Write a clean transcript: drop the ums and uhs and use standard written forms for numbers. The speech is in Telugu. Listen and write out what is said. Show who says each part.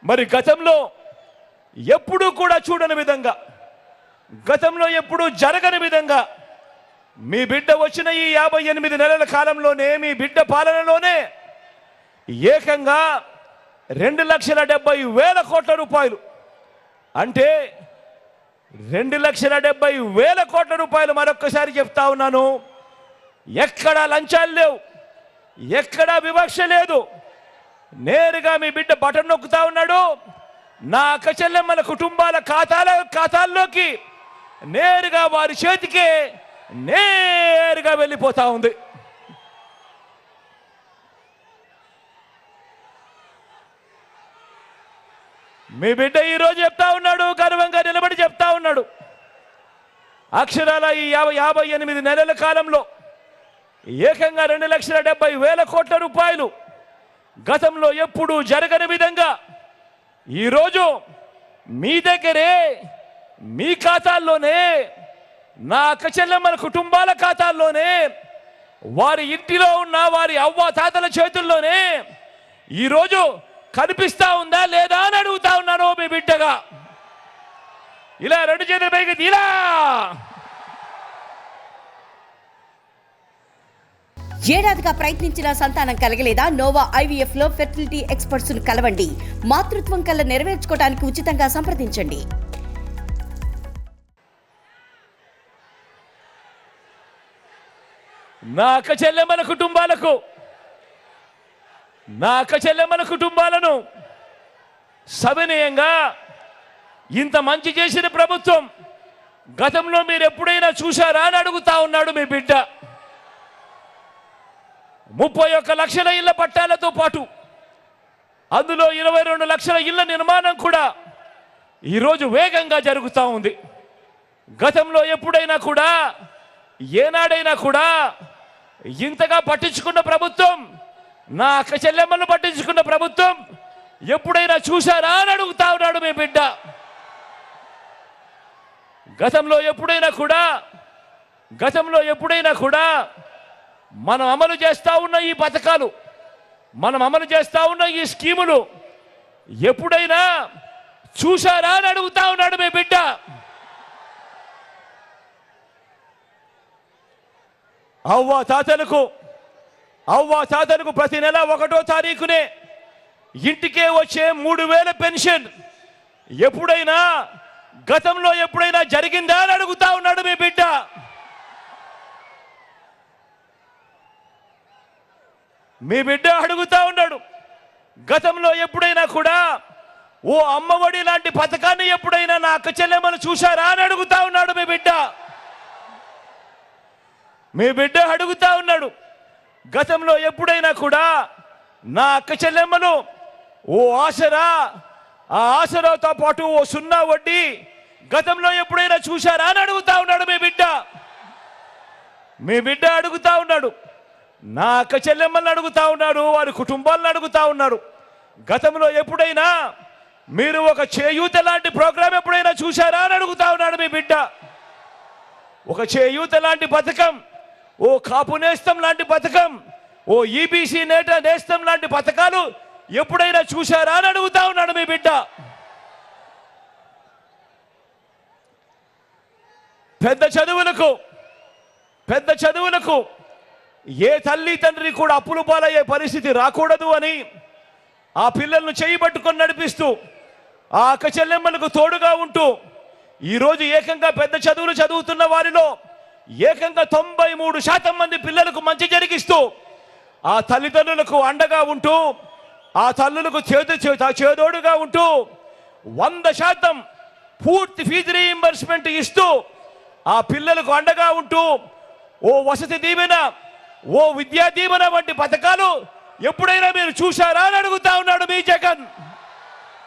Speaker 1: మరి గతంలో ఎప్పుడూ కూడా చూడని విధంగా, గతంలో ఎప్పుడూ జరగని విధంగా మీ బిడ్డ వచ్చిన ఈ 58 నెలల కాలంలోనే, మీ బిడ్డ పాలనలోనే ఏకంగా 2,70,000 కోట్ల రూపాయలు, అంటే 2,70,000 కోట్ల రూపాయలు. మరొక్కసారి చెప్తా ఉన్నాను, ఎక్కడా లంచాలు లేవు, ఎక్కడా వివక్ష లేదు. నేరుగా మీ బిడ్డ బటన్ నొక్కుతా ఉన్నాడు, నా అక్క చెల్లెమ్మల కుటుంబాల ఖాతాల్లోకి నేరుగా వారి చేతికే నేరుగా వెళ్ళిపోతా ఉంది. మీ బిడ్డ ఈరోజు చెప్తా ఉన్నాడు, గర్వంగా నిలబడి చెప్తా ఉన్నాడు, అక్షరాల ఈ 58 నెలల కాలంలో ఏకంగా 2,70,000 కోట్ల రూపాయలు గతంలో ఎప్పుడూ జరగని విధంగా ఈరోజు మీ దగ్గరే, మీ ఖాతాల్లోనే, నా అక్క చెల్లెమ్మల కుటుంబాల ఖాతాల్లోనే, వారి ఇంటిలో ఉన్న వారి అవ్వ తాతల చేతుల్లోనే ఈరోజు కనిపిస్తా ఉందా లేదా అని అడుగుతా ఉన్నాను మీ బిడ్డగా. ఇలా 2 చేతుల పైకి ఇలా.
Speaker 2: ఏడాదిగా ప్రయత్నించిన సంతానం కలగలేదా? నోవా IVF లో ఫెర్టిలిటీ ఎక్స్పర్ట్స్ ను కలవండి. మాతృత్వం కల నెరవేర్చుకోవడానికి ఉచితంగా సంప్రదించండి.
Speaker 1: నా అక్క చెల్లెమ్మల కుటుంబాలను సవినయంగా ఇంత మంచి చేసిన ప్రభుత్వం గతంలో మీరు ఎప్పుడైనా చూశారా అని అడుగుతా ఉన్నాడు మీ బిడ్డ. 31 లక్షల ఇళ్ల పట్టాలతో పాటు అందులో 22 లక్షల ఇళ్ల నిర్మాణం కూడా ఈరోజు వేగంగా జరుగుతూ ఉంది. గతంలో ఎప్పుడైనా కూడా, ఏనాడైనా కూడా ఇంతగా పట్టించుకున్న ప్రభుత్వం, నా అక్క చెల్లెమ్మలను పట్టించుకున్న ప్రభుత్వం ఎప్పుడైనా చూశారా అని అడుగుతా ఉన్నాడు మీ బిడ్డ. గతంలో ఎప్పుడైనా కూడా మనం అమలు చేస్తా ఉన్న ఈ పథకాలు, మనం అమలు చేస్తా ఉన్న ఈ స్కీములు ఎప్పుడైనా చూశారా అని అడుగుతా ఉన్నాడు మీ బిడ్డ. అవ్వ తాతలకు ప్రతి నెల 1వ తారీఖునే ఇంటికే వచ్చే 3,000 పెన్షన్ ఎప్పుడైనా గతంలో ఎప్పుడైనా జరిగిందా అని అడుగుతా ఉన్నాడు మీ బిడ్డ. మీ బిడ్డ అడుగుతా ఉన్నాడు, గతంలో ఎప్పుడైనా కూడా ఓ అమ్మఒడి లాంటి పథకాన్ని ఎప్పుడైనా నా అక్క చెల్లెమ్మలు చూశారా అని అడుగుతా ఉన్నాడు మీ బిడ్డ. మీ బిడ్డ అడుగుతా ఉన్నాడు, గతంలో ఎప్పుడైనా కూడా నా అక్క చెల్లెమ్మలు ఓ ఆసరా, ఆ ఆసరాతో పాటు ఓ 0 వడ్డీ గతంలో ఎప్పుడైనా చూశారా అని అడుగుతా ఉన్నాడు మీ బిడ్డ. మీ బిడ్డ అడుగుతా ఉన్నాడు, నా అక్క చెల్లెమ్మల్ని అడుగుతా ఉన్నాడు, వారి కుటుంబాలను అడుగుతా ఉన్నాడు, గతంలో ఎప్పుడైనా మీరు ఒక చేయూత లాంటి ప్రోగ్రాం ఎప్పుడైనా చూశారా అని అడుగుతా ఉన్నాడు మీ బిడ్డ. ఒక చేయూత లాంటి పథకం, ఓ కాపు నేస్తం లాంటి పథకం, ఓ EBC నేస్తం లాంటి పథకాలు ఎప్పుడైనా చూశారా అని అడుగుతా ఉన్నాడు మీ బిడ్డ. పెద్ద చదువులకు ఏ తల్లి తండ్రి కూడా అప్పులు పాలయ్యే పరిస్థితి రాకూడదు అని ఆ పిల్లలను చేయి పట్టుకొని నడిపిస్తూ, ఆ అక్క చెల్లెమ్మలకు తోడుగా ఉంటూ ఈరోజు ఏకంగా పెద్ద చదువులు చదువుతున్న వారిలో ఏకంగా 93% మంది పిల్లలకు మంచి జరిగిస్తూ, ఆ తల్లిదండ్రులకు అండగా ఉంటూ, ఆ తల్లులకు చేదోడుగా ఉంటూ 100% పూర్తి ఫీజు రీయింబర్స్మెంట్ ఇస్తూ, ఆ పిల్లలకు అండగా ఉంటూ ఓ వసతి దీవెన, ఓ విద్యా దీవెన వంటి పథకాలు ఎప్పుడైనా మీరు చూశారా అని అడుగుతా ఉన్నాడు మీ జగన్.